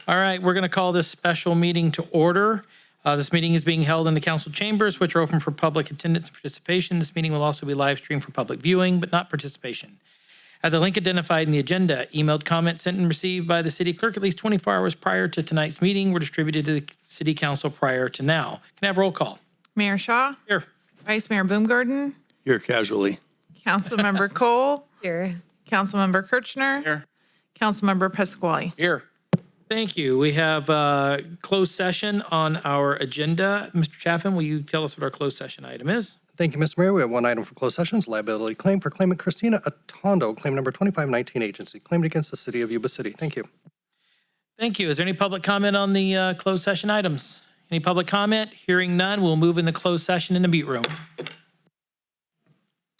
All right, we're going to call this special meeting to order. This meeting is being held in the council chambers, which are open for public attendance and participation. This meeting will also be live streamed for public viewing, but not participation. At the link identified in the agenda, emailed comments sent and received by the city clerk at least 24 hours prior to tonight's meeting were distributed to the city council prior to now. Can I have roll call? Mayor Shaw. Here. Vice Mayor Boomgarden. Here casually. Councilmember Cole. Here. Councilmember Kirchner. Here. Councilmember Pasquale. Here. Thank you. We have a closed session on our agenda. Mr. Chaffin, will you tell us what our closed session item is? Thank you, Mr. Mayor. We have one item for closed sessions, liability claim for claimant Christina Atondo, claim number 2519 agency, claimed against the city of Yuba City. Thank you. Thank you. Is there any public comment on the closed session items? Any public comment? Hearing none, we'll move in the closed session in the mute room.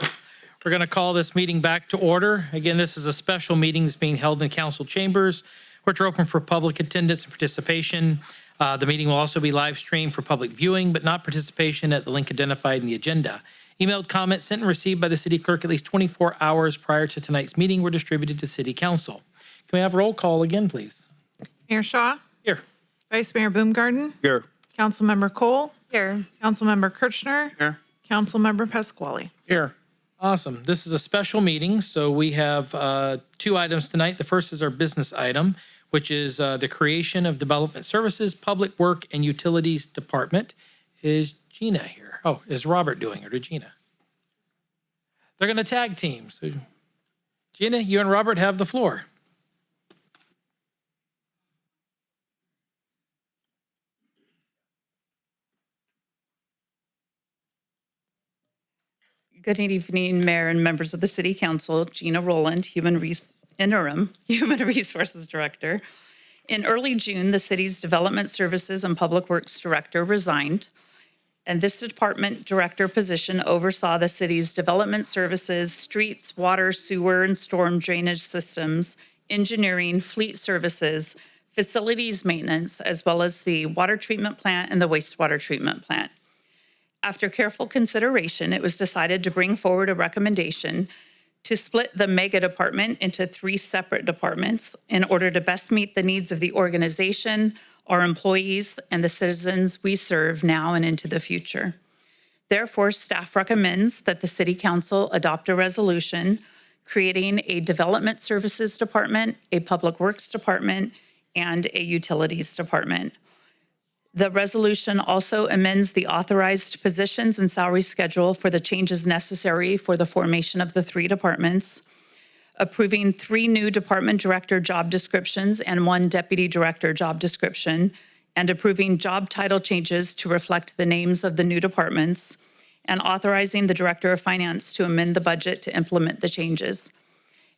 We're going to call this meeting back to order. Again, this is a special meeting that's being held in the council chambers, which are open for public attendance and participation. The meeting will also be live streamed for public viewing, but not participation at the link identified in the agenda. Emailed comments sent and received by the city clerk at least 24 hours prior to tonight's meeting were distributed to city council. Can we have roll call again, please? Mayor Shaw. Here. Vice Mayor Boomgarden. Here. Councilmember Cole. Here. Councilmember Kirchner. Here. Councilmember Pasquale. Here. Awesome. This is a special meeting, so we have two items tonight. The first is our business item, which is the creation of Development Services, Public Work, and Utilities Department. Is Gina here? Oh, is Robert doing it or Gina? They're going to tag team. So, Gina, you and Robert have the floor. Good evening, Mayor and members of the City Council. Gina Rowland, Interim Human Resources Director. In early June, the city's Development Services and Public Works Director resigned, and this department director position oversaw the city's development services, streets, water, sewer, and storm drainage systems, engineering, fleet services, facilities maintenance, as well as the water treatment plant and the wastewater treatment plant. After careful consideration, it was decided to bring forward a recommendation to split the mega department into 3 separate departments in order to best meet the needs of the organization, our employees, and the citizens we serve now and into the future. Therefore, staff recommends that the City Council adopt a resolution creating a Development Services Department, a Public Works Department, and a Utilities Department. The resolution also amends the authorized positions and salary schedule for the changes necessary for the formation of the 3 departments, approving 3 new department director job descriptions and 1 deputy director job description, and approving job title changes to reflect the names of the new departments, and authorizing the director of finance to amend the budget to implement the changes.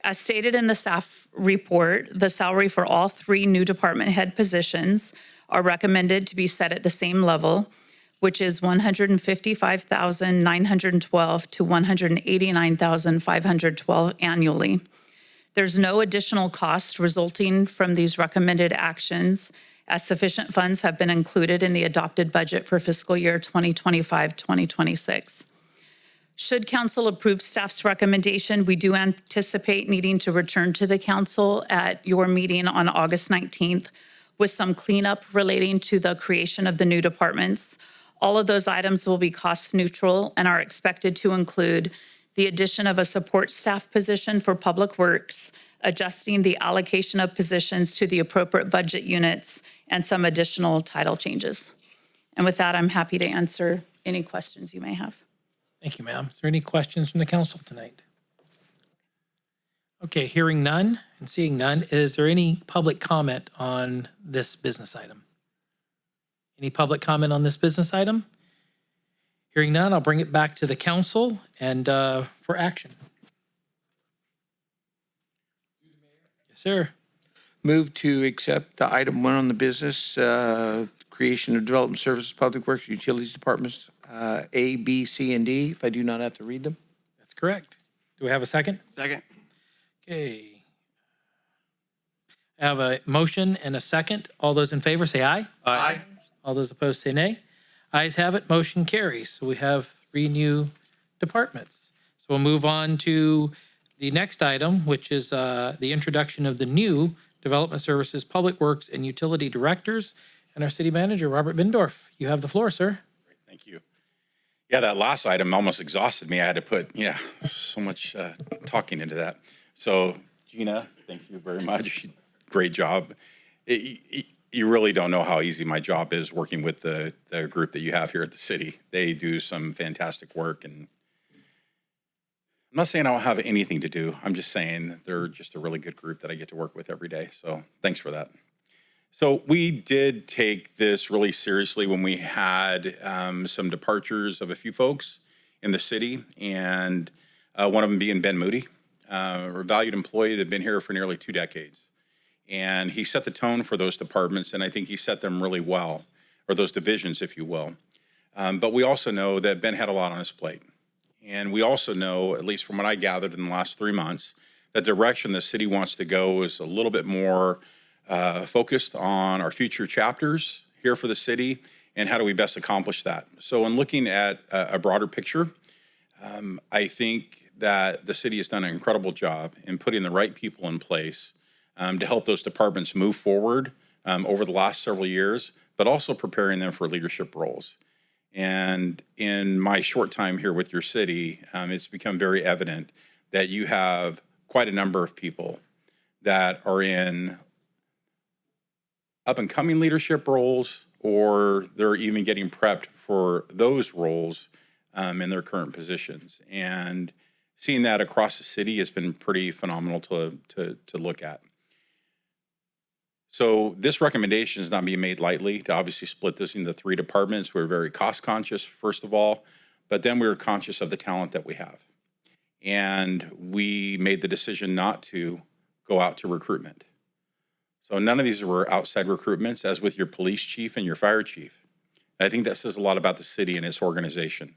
As stated in the staff report, the salary for all 3 new department head positions are recommended to be set at the same level, which is $155,912 to $189,512 annually. There's no additional cost resulting from these recommended actions, as sufficient funds have been included in the adopted budget for fiscal year 2025-2026. Should council approve staff's recommendation, we do anticipate needing to return to the council at your meeting on August 19th with some cleanup relating to the creation of the new departments. All of those items will be cost neutral and are expected to include the addition of a support staff position for Public Works, adjusting the allocation of positions to the appropriate budget units, and some additional title changes. And with that, I'm happy to answer any questions you may have. Thank you, ma'am. Is there any questions from the council tonight? Okay, hearing none and seeing none, is there any public comment on this business item? Any public comment on this business item? Hearing none, I'll bring it back to the council and for action. Yes, sir. Move to accept item 1 on the business, creation of Development Services, Public Works, Utilities Departments, A, B, C, and D, if I do not have to read them. That's correct. Do we have a second? Second. Okay. I have a motion and a second. All those in favor say aye. Aye. All those opposed say nay. Ayes have it, motion carries. So we have 3 new departments. So we'll move on to the next item, which is the introduction of the new Development Services, Public Works, and Utility Directors. And our city manager, Robert Bindorf. You have the floor, sir. Thank you. Yeah, that last item almost exhausted me. I had to put, so much talking into that. So, Gina, thank you very much. Great job. You really don't know how easy my job is working with the group that you have here at the city. They do some fantastic work, and I'm not saying I don't have anything to do. I'm just saying they're just a really good group that I get to work with every day. So thanks for that. So we did take this really seriously when we had some departures of a few folks in the city, and one of them being Ben Moody, a valued employee that had been here for nearly 2 decades. And he set the tone for those departments, and I think he set them really well, or those divisions, if you will. But we also know that Ben had a lot on his plate. And we also know, at least from what I gathered in the last 3 months, that the direction the city wants to go is a little bit more focused on our future chapters here for the city and how do we best accomplish that. So in looking at a broader picture, I think that the city has done an incredible job in putting the right people in place to help those departments move forward over the last several years, but also preparing them for leadership roles. And in my short time here with your city, it's become very evident that you have quite a number of people that are in up-and-coming leadership roles, or they're even getting prepped for those roles in their current positions. And seeing that across the city has been pretty phenomenal to look at. So this recommendation is not being made lightly to obviously split this into 3 departments. We're very cost conscious, first of all, but then we're conscious of the talent that we have. And we made the decision not to go out to recruitment. So none of these were outside recruitments, as with your police chief and your fire chief. And I think that says a lot about the city and its organization.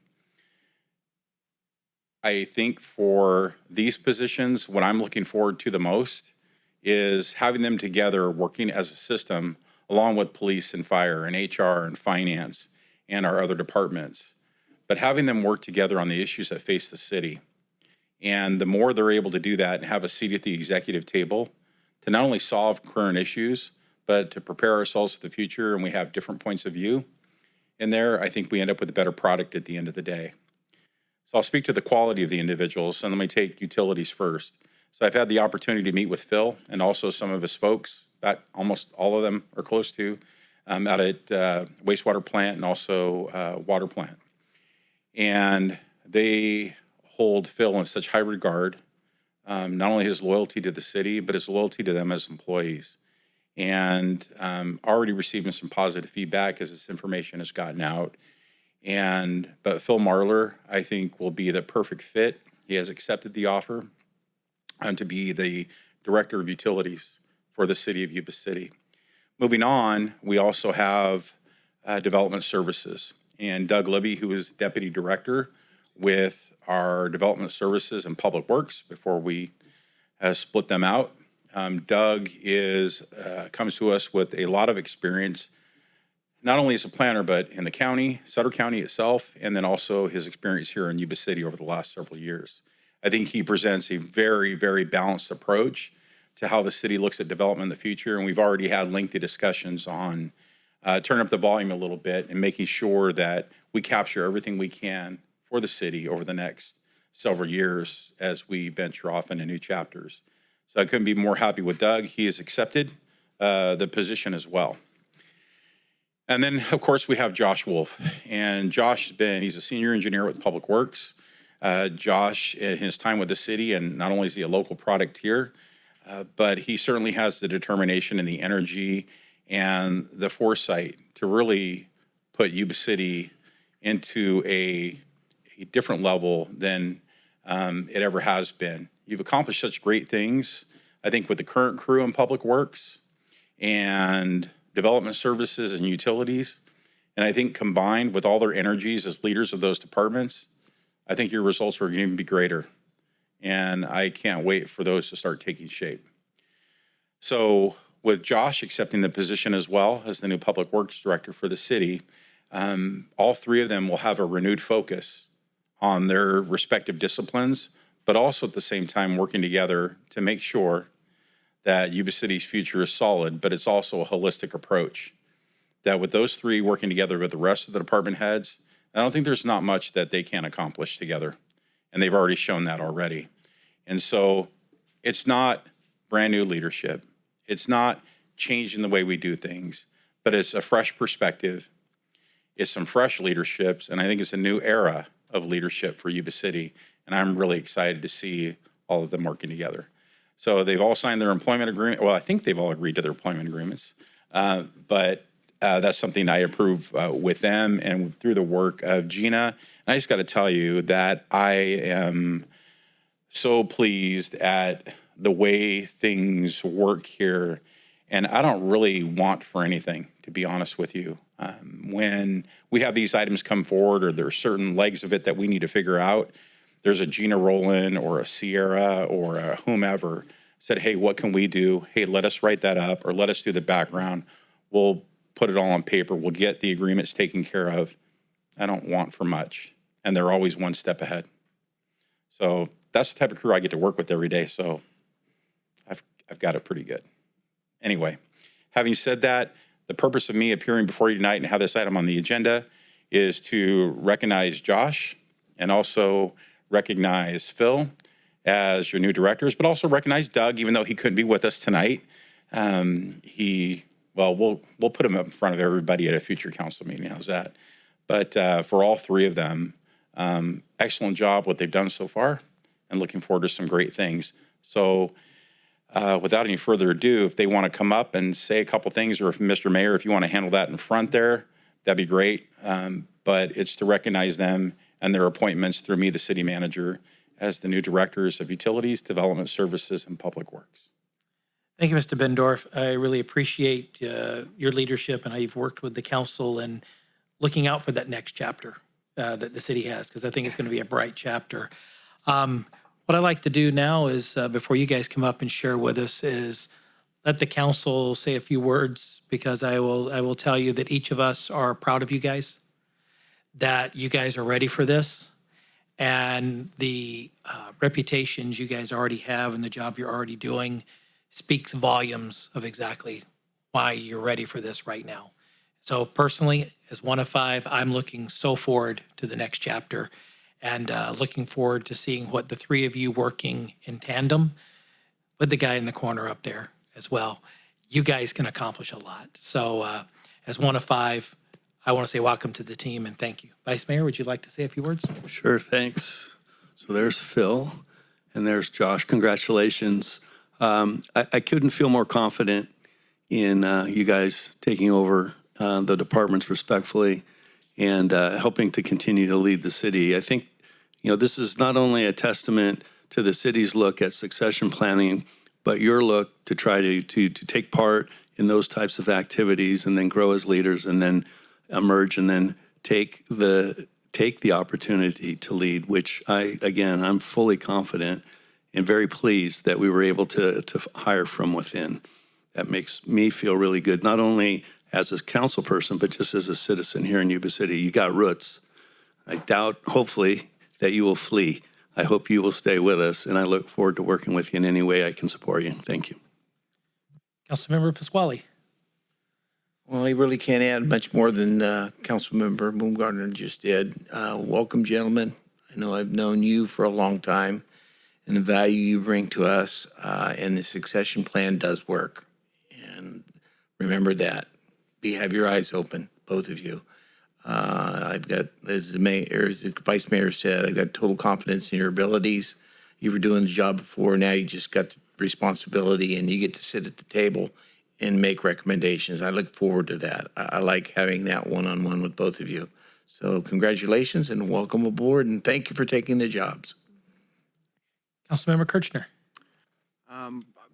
I think for these positions, what I'm looking forward to the most is having them together working as a system along with police and fire and HR and finance and our other departments, but having them work together on the issues that face the city. And the more they're able to do that and have a seat at the executive table to not only solve current issues, but to prepare ourselves for the future, and we have different points of view in there, I think we end up with a better product at the end of the day. So I'll speak to the quality of the individuals, and let me take utilities first. So I've had the opportunity to meet with Phil and also some of his folks, that almost all of them are close to, out at wastewater plant and also water plant. And they hold Phil in such high regard, not only his loyalty to the city, but his loyalty to them as employees. And already receiving some positive feedback as this information has gotten out. But Phil Marler, I think, will be the perfect fit. He has accepted the offer to be the Director of Utilities for the city of Yuba City. Moving on, we also have Development Services. And Doug Libby, who is Deputy Director with our Development Services and Public Works, before we split them out. Doug comes to us with a lot of experience, not only as a planner, but in the county, Sutter County itself, and then also his experience here in Yuba City over the last several years. I think he presents a very, very balanced approach to how the city looks at development in the future, and we've already had lengthy discussions on turning up the volume a little bit and making sure that we capture everything we can for the city over the next several years as we venture off into new chapters. So I couldn't be more happy with Doug. He has accepted the position as well. And then, of course, we have Josh Wolf. And Josh he's a senior engineer with Public Works. Josh, in his time with the city, and not only is he a local product here, but he certainly has the determination and the energy and the foresight to really put Yuba City into a different level than it ever has been. You've accomplished such great things, I think, with the current crew in Public Works and Development Services and Utilities. And I think combined with all their energies as leaders of those departments, I think your results are going to even be greater. And I can't wait for those to start taking shape. So with Josh accepting the position as well as the new Public Works Director for the city, all 3 of them will have a renewed focus on their respective disciplines, but also at the same time working together to make sure that Yuba City's future is solid, but it's also a holistic approach. That with those three working together with the rest of the department heads, I don't think there's not much that they can't accomplish together. And they've already shown that already. And so it's not brand new leadership. It's not changing the way we do things, but it's a fresh perspective. It's some fresh leaderships, and I think it's a new era of leadership for Yuba City. And I'm really excited to see all of them working together. So they've all signed their employment agreement. Well, I think they've all agreed to their employment agreements, but that's something I approve with them and through the work of Gina. And I just got to tell you that I am so pleased at the way things work here. And I don't really want for anything, to be honest with you. When we have these items come forward or there are certain legs of it that we need to figure out, there's a Gina Rowland or a Sierra or a whomever said, hey, what can we do? Hey, let us write that up or let us do the background. We'll put it all on paper. We'll get the agreements taken care of. I don't want for much. And they're always one step ahead. So that's the type of crew I get to work with every day. So I've got it pretty good. Anyway, having said that, the purpose of me appearing before you tonight and have this item on the agenda is to recognize Josh and also recognize Phil as your new directors, but also recognize Doug, even though he couldn't be with us tonight. We'll put him up in front of everybody at a future council meeting. How's that? But for all three of them, excellent job what they've done so far, and looking forward to some great things. So without any further ado, if they want to come up and say a couple things, or if Mr. Mayor, if you want to handle that in front there, that'd be great. But it's to recognize them and their appointments through me, the city manager, as the new directors of Utilities, Development Services, and Public Works. Thank you, Mr. Bendorf. I really appreciate your leadership and how you've worked with the council and looking out for that next chapter that the city has, because I think it's going to be a bright chapter. What I'd like to do now is, before you guys come up and share with us, is let the council say a few words, because I will tell you that each of us are proud of you guys, that you guys are ready for this, and the reputations you guys already have and the job you're already doing speaks volumes of exactly why you're ready for this right now. So personally, as one of five, I'm looking so forward to the next chapter, and looking forward to seeing what the three of you working in tandem with the guy in the corner up there as well. You guys can accomplish a lot. So as one of five, I want to say welcome to the team and thank you. Vice Mayor, would you like to say a few words? Sure, thanks. So there's Phil and there's Josh. Congratulations. I couldn't feel more confident in you guys taking over the departments respectfully and helping to continue to lead the city. I think, this is not only a testament to the city's look at succession planning, but your look to try to take part in those types of activities and then grow as leaders and then emerge and then take the opportunity to lead, which I'm fully confident and very pleased that we were able to hire from within. That makes me feel really good, not only as a council person, but just as a citizen here in Yuba City. You got roots. I doubt, hopefully, that you will flee. I hope you will stay with us, and I look forward to working with you in any way I can support you. Thank you. Councilmember Pasquale. Well, I really can't add much more than Councilmember Baumgartner just did. Welcome, gentlemen. I know I've known you for a long time, and the value you bring to us, and the succession plan does work. And remember that. Have your eyes open, both of you. I've got, as the Vice Mayor said, I've got total confidence in your abilities. You were doing the job before. Now you just got the responsibility, and you get to sit at the table and make recommendations. I look forward to that. I like having that one-on-one with both of you. So congratulations and welcome aboard, and thank you for taking the jobs. Councilmember Kirchner.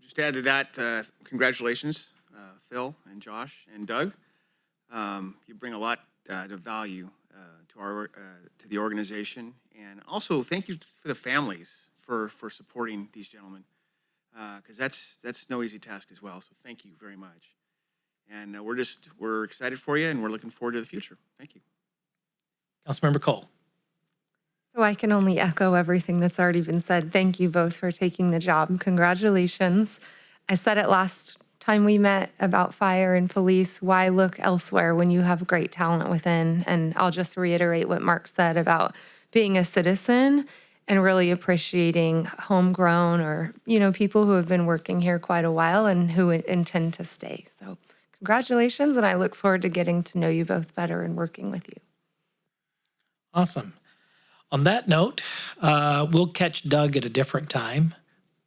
Just to add to that, congratulations, Phil and Josh and Doug. You bring a lot to value to the organization, and also thank you for the families for supporting these gentlemen, because that's no easy task as well. So thank you very much, and we're excited for you, and we're looking forward to the future. Thank you. Councilmember Cole. So I can only echo everything that's already been said. Thank you both for taking the job. Congratulations. I said it last time we met about fire and police. Why look elsewhere when you have great talent within? And I'll just reiterate what Mark said about being a citizen and really appreciating homegrown or, people who have been working here quite a while and who intend to stay. So congratulations, and I look forward to getting to know you both better and working with you. Awesome. On that note, we'll catch Doug at a different time.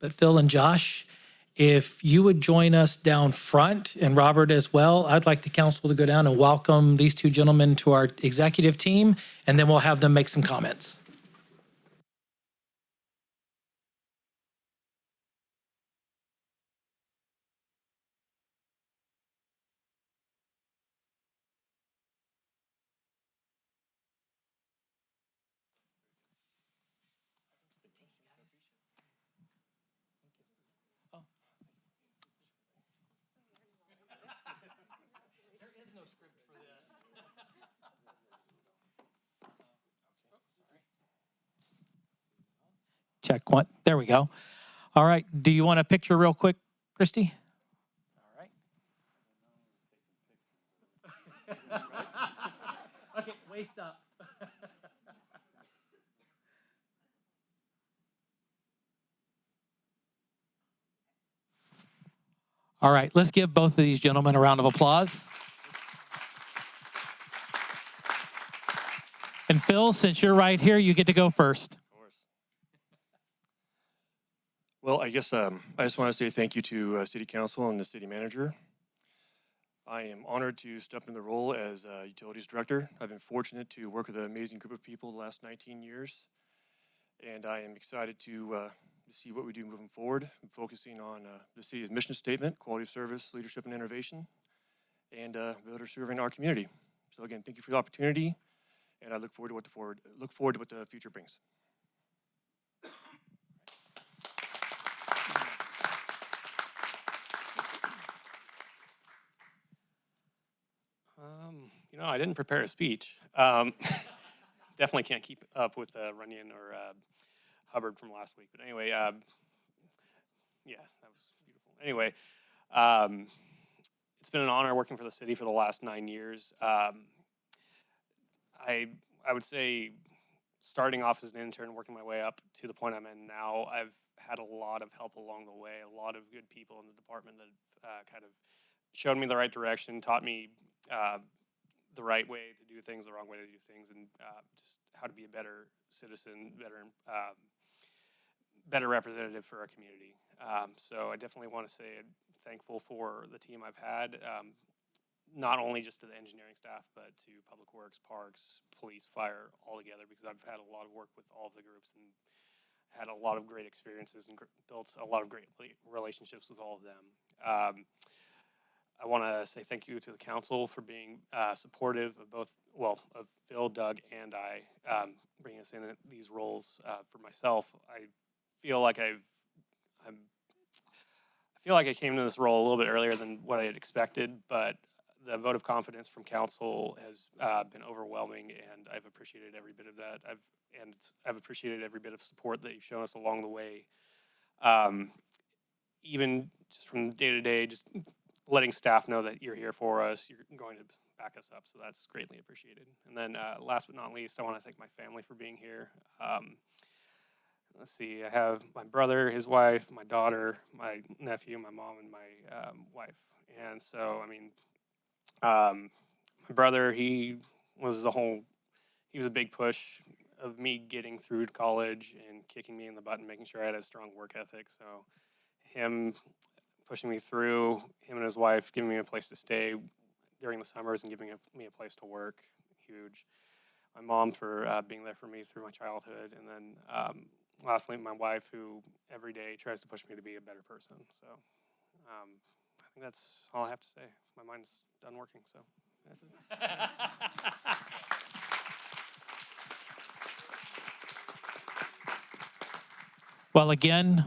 But Phil and Josh, if you would join us down front, and Robert as well, I'd like the council to go down and welcome these two gentlemen to our executive team, and then we'll have them make some comments. Check one. There we go. All right. Do you want a picture real quick, Christy? All right. Okay, waist up. All right, let's give both of these gentlemen a round of applause. And Phil, since you're right here, you get to go first. Well, I guess I just want to say thank you to City Council and the City Manager. I am honored to step in the role as Utilities Director. I've been fortunate to work with an amazing group of people the last 19 years, and I am excited to see what we do moving forward. I'm focusing on the city's mission statement, quality of service, leadership, and innovation, and better serving our community. So again, thank you for the opportunity, and I look forward to what the future brings. I didn't prepare a speech. Definitely can't keep up with Runyon or Hubbard from last week. But anyway, yeah, that was beautiful. Anyway, it's been an honor working for the city for the last 9 years. I would say starting off as an intern, working my way up to the point I'm in now, I've had a lot of help along the way, a lot of good people in the department that kind of showed me the right direction, taught me the right way to do things, the wrong way to do things, and just how to be a better citizen, better representative for our community. So I definitely want to say I'm thankful for the team I've had, not only just to the engineering staff, but to Public Works, Parks, Police, Fire, all together, because I've had a lot of work with all of the groups and had a lot of great experiences and built a lot of great relationships with all of them. I want to say thank you to the council for being supportive of of Phil, Doug, and I bringing us in these roles. For myself, I feel like I came to this role a little bit earlier than what I had expected, but the vote of confidence from council has been overwhelming, and I've appreciated every bit of that. I've appreciated every bit of support that you've shown us along the way. Even just from day to day, just letting staff know that you're here for us, you're going to back us up. So that's greatly appreciated. And then last but not least, I want to thank my family for being here. Let's see, I have my brother, his wife, my daughter, my nephew, my mom, and my wife. And so, I mean, my brother, he was a big push of me getting through college and kicking me in the butt and making sure I had a strong work ethic. So him pushing me through, him and his wife giving me a place to stay during the summers and giving me a place to work, huge. My mom for being there for me through my childhood. And then lastly, my wife, who every day tries to push me to be a better person. So I think that's all I have to say. My mind's done working, so that's it. Well, again,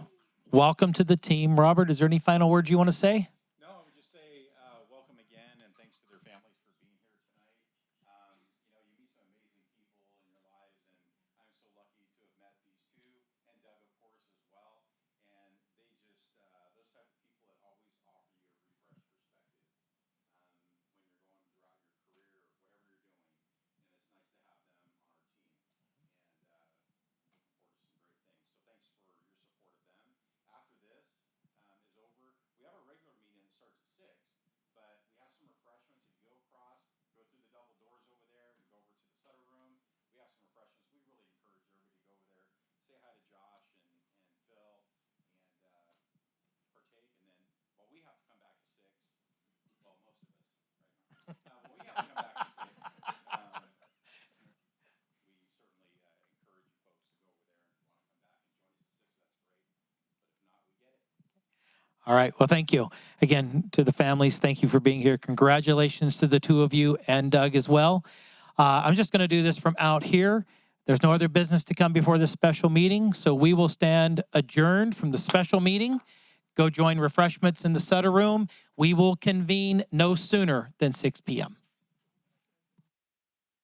welcome to the team. Robert, is there any final words you want to say? No, I would just say welcome again, and thanks to their families for being here tonight. You meet some amazing people in your lives, and I'm so lucky to have met these two, and Doug, of course, as well. And they just, those type of people that All right. Well, thank you. Again, to the families, thank you for being here. Congratulations to the two of you and Doug as well. I'm just going to do this from out here. There's no other business to come before this special meeting, so we will stand adjourned from the special meeting. Go join refreshments in the Sutter Room. We will convene no sooner than 6 p.m.